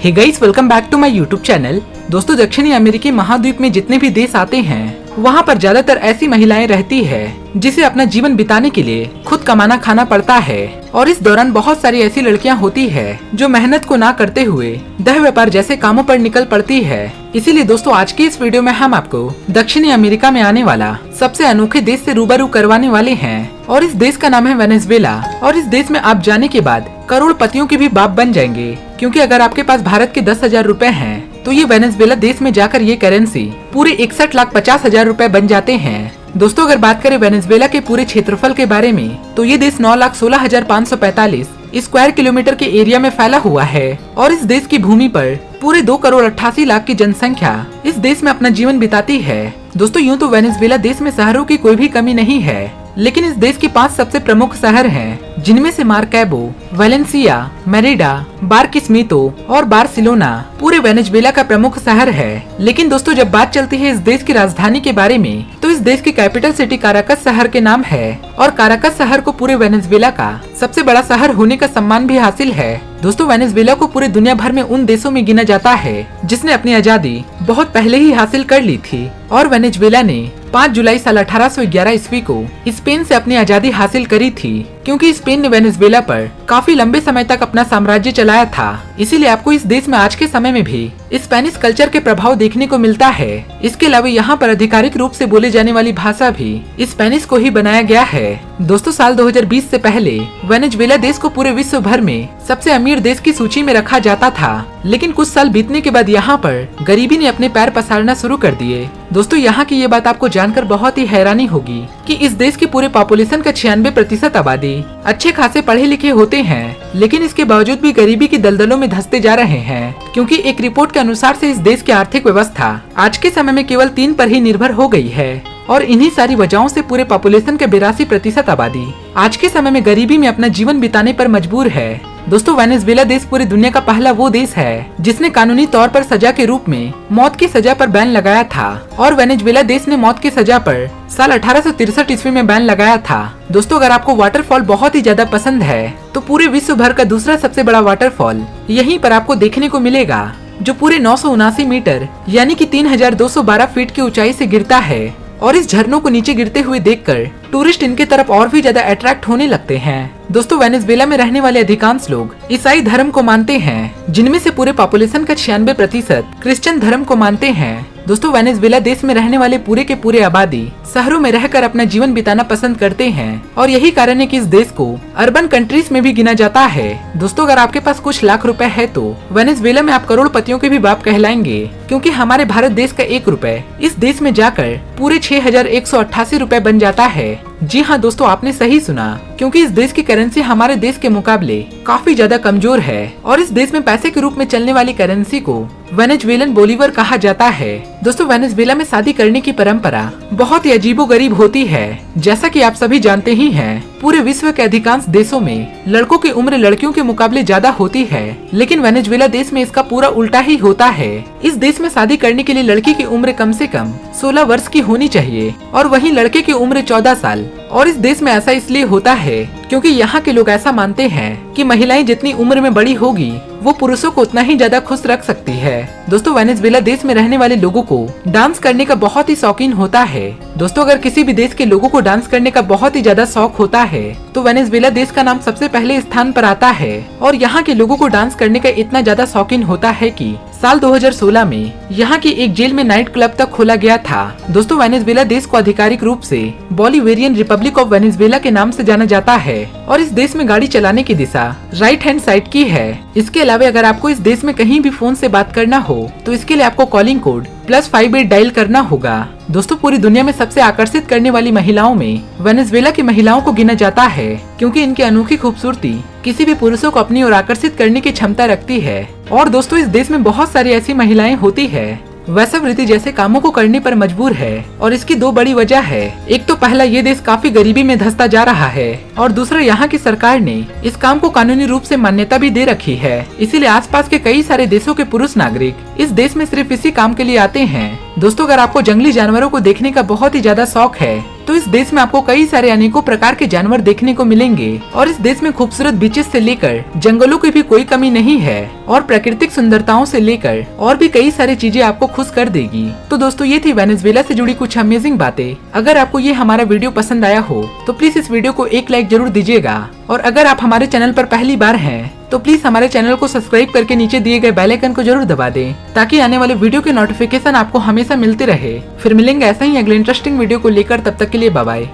Hey guys, welcome back to my YouTube channel. दोस्तों, दक्षिणी अमेरिकी महाद्वीप में जितने भी देश आते हैं वहाँ पर ज्यादातर ऐसी महिलाएं रहती है जिसे अपना जीवन बिताने के लिए खुद कमाना खाना पड़ता है। और इस दौरान बहुत सारी ऐसी लड़कियां होती है जो मेहनत को ना करते हुए देह व्यापार जैसे कामों पर निकल पड़ती है। इसीलिए दोस्तों, आज की इस वीडियो में हम आपको दक्षिणी अमेरिका में आने वाला सबसे अनोखे देश से रूबरू करवाने वाले हैं। और इस देश का नाम है वेनेजुएला। और इस देश में आप जाने के बाद करोड़पतियों के भी बाप बन जाएंगे, क्योंकि अगर आपके पास भारत के 10,000 रुपए हैं तो ये वेनेजुएला देश में जाकर ये करेंसी पूरे 61,50,000 रुपए बन जाते हैं। दोस्तों, अगर बात करें वेनेजुएला के पूरे क्षेत्रफल के बारे में तो ये देश 9,16,545 स्क्वायर किलोमीटर के एरिया में फैला हुआ है। और इस देश की भूमि पर पूरे 2,88,00,000 की जनसंख्या इस देश में अपना जीवन बिताती है। दोस्तों, यूँ तो वेनेजुएला देश में शहरों की कोई भी कमी नहीं है, लेकिन इस देश के 5 सबसे प्रमुख शहर हैं, जिनमें से मार्कैबो, वेलेंसिया, मेरिडा, बारकिस्मीतो और बार्सिलोना पूरे वेनेजुएला का प्रमुख शहर है। लेकिन दोस्तों, जब बात चलती है इस देश की राजधानी के बारे में तो इस देश की कैपिटल सिटी काराकस शहर के नाम है। और काराकस शहर को पूरे वेनेजुएला का सबसे बड़ा शहर होने का सम्मान भी हासिल है। दोस्तों, वेनेजुएला को पूरे दुनिया भर में उन देशों में गिना जाता है जिसने अपनी आजादी बहुत पहले ही हासिल कर ली थी। और वेनेजुएला ने 5 जुलाई साल 1811 ईस्वी को स्पेन से अपनी आजादी हासिल करी थी, क्योंकि स्पेन ने वेनेजुएला पर काफी लंबे समय तक अपना साम्राज्य चलाया था। इसीलिए आपको इस देश में आज के समय में भी स्पेनिश कल्चर के प्रभाव देखने को मिलता है। इसके अलावा यहाँ पर आधिकारिक रूप से बोले जाने वाली भाषा भी स्पेनिश को ही बनाया गया है। दोस्तों, साल 2020 से पहले वेनेजुएला देश को पूरे विश्व भर में सबसे अमीर देश की सूची में रखा जाता था, लेकिन कुछ साल बीतने के बाद यहाँ पर गरीबी ने अपने पैर पसारना शुरू कर दिए। दोस्तों, यहाँ की ये बात आपको जानकर बहुत ही हैरानी होगी कि इस देश की पूरे पॉपुलेशन का 96% आबादी अच्छे खासे पढ़े लिखे होते हैं, लेकिन इसके बावजूद भी गरीबी की दलदलों में धंसते जा रहे हैं। क्योंकि एक रिपोर्ट के अनुसार से इस देश की आर्थिक व्यवस्था आज के समय में केवल 3 पर ही निर्भर हो गई है। और इन्हीं सारी वजहों से पूरे पॉपुलेशन के 82% आबादी आज के समय में गरीबी में अपना जीवन बिताने पर मजबूर है। दोस्तों, वेनेजुएला देश पूरी दुनिया का पहला वो देश है जिसने कानूनी तौर पर सजा के रूप में मौत की सजा पर बैन लगाया था। और वेनेजुएला देश ने मौत की सजा पर साल 1863 ईस्वी में बैन लगाया था। दोस्तों, अगर आपको वाटरफॉल बहुत ही ज्यादा पसंद है तो पूरे विश्व भर का दूसरा सबसे बड़ा वाटरफॉल यहीं पर आपको देखने को मिलेगा, जो पूरे 979 मीटर यानी कि 3,212 फीट की ऊंचाई से गिरता है। और इस झरनों को नीचे गिरते हुए देखकर टूरिस्ट इनके तरफ और भी ज्यादा अट्रैक्ट होने लगते हैं। दोस्तों, वेनेजुएला में रहने वाले अधिकांश लोग ईसाई धर्म को मानते हैं, जिनमें से पूरे पॉपुलेशन का 96% क्रिश्चियन धर्म को मानते हैं। दोस्तों, वेनेजुएला देश में रहने वाले पूरे के पूरे आबादी शहरों में रहकर अपना जीवन बिताना पसंद करते हैं। और यही कारण है कि इस देश को अर्बन कंट्रीज में भी गिना जाता है। दोस्तों, अगर आपके पास कुछ लाख रुपए है तो वेनेजुएला में आप करोड़पतियों के भी बाप कहलाएंगे, क्योंकि हमारे भारत देश का 1 रुपए इस देश में जाकर पूरे 6,188 रुपए बन जाता है। जी हाँ दोस्तों, आपने सही सुना, क्योंकि इस देश की करेंसी हमारे देश के मुकाबले काफी ज्यादा कमजोर है। और इस देश में पैसे के रूप में चलने वाली करेंसी को वेनेजुएलन बोलीवर कहा जाता है। दोस्तों, वेनेजुएला में शादी करने की परंपरा बहुत ही अजीबोगरीब होती है। जैसा कि आप सभी जानते ही हैं, पूरे विश्व के अधिकांश देशों में लड़कों की उम्र लड़कियों के मुकाबले ज्यादा होती है, लेकिन वेनेजुएला देश में इसका पूरा उल्टा ही होता है। इस देश में शादी करने के लिए लड़की की उम्र कम से कम 16 वर्ष की होनी चाहिए और वहीं लड़के की उम्र 14 साल। और इस देश में ऐसा इसलिए होता है क्योंकि यहाँ के लोग ऐसा मानते हैं कि महिलाएं जितनी उम्र में बड़ी होगी वो पुरुषों को उतना ही ज्यादा खुश रख सकती है। दोस्तों, वेनेजुएला देश में रहने वाले लोगों को डांस करने का बहुत ही शौकीन होता है। दोस्तों, अगर किसी भी देश के लोगों को डांस करने का बहुत ही ज्यादा शौक होता है तो वेनेजुएला देश का नाम सबसे पहले स्थान पर आता है। और यहाँ के लोगों को डांस करने का इतना ज्यादा शौकीन होता है कि साल 2016 में यहाँ की एक जेल में नाइट क्लब तक खोला गया था। दोस्तों, वेनेजुएला देश को आधिकारिक रूप से बोलिवेरियन रिपब्लिक ऑफ वेनेजुएला के नाम से जाना जाता है। और इस देश में गाड़ी चलाने की दिशा राइट हैंड साइड की है। इसके अलावा अगर आपको इस देश में कहीं भी फोन से बात करना हो तो इसके लिए आपको कॉलिंग कोड +58 डायल करना होगा। दोस्तों, पूरी दुनिया में सबसे आकर्षित करने वाली महिलाओं में वेनेजुएला की महिलाओं को गिना जाता है, क्योंकि इनकी अनोखी खूबसूरती किसी भी पुरुषों को अपनी ओर आकर्षित करने की क्षमता रखती है। और दोस्तों, इस देश में बहुत सारी ऐसी महिलाएं होती है वेश्यावृत्ति जैसे कामों को करने पर मजबूर है। और इसकी 2 बड़ी वजह है। एक तो पहला, ये देश काफी गरीबी में धंसता जा रहा है, और दूसरा, यहाँ की सरकार ने इस काम को कानूनी रूप से मान्यता भी दे रखी है। इसीलिए आसपास के कई सारे देशों के पुरुष नागरिक इस देश में सिर्फ इसी काम के लिए आते हैं। दोस्तों, अगर आपको जंगली जानवरों को देखने का बहुत ही ज्यादा शौक है तो इस देश में आपको कई सारे अनेकों प्रकार के जानवर देखने को मिलेंगे और इस देश में खूबसूरत बीचेस से लेकर जंगलों की भी कोई कमी नहीं है और प्राकृतिक सुंदरताओं से लेकर और भी कई सारी चीजें आपको खुश कर देगी। तो दोस्तों ये थी वेनेजुएला से जुड़ी कुछ अमेजिंग बातें। अगर आपको ये हमारा वीडियो पसंद आया हो तो प्लीज इस वीडियो को एक लाइक जरूर दीजिएगा और अगर आप हमारे चैनल पर पहली बार हैं तो प्लीज हमारे चैनल को सब्सक्राइब करके नीचे दिए गए बेल आइकन को जरूर दबा दें ताकि आने वाले वीडियो के नोटिफिकेशन आपको हमेशा मिलते रहे। फिर मिलेंगे ऐसा ही अगले इंटरेस्टिंग वीडियो को लेकर, तब तक के लिए बाय बाय।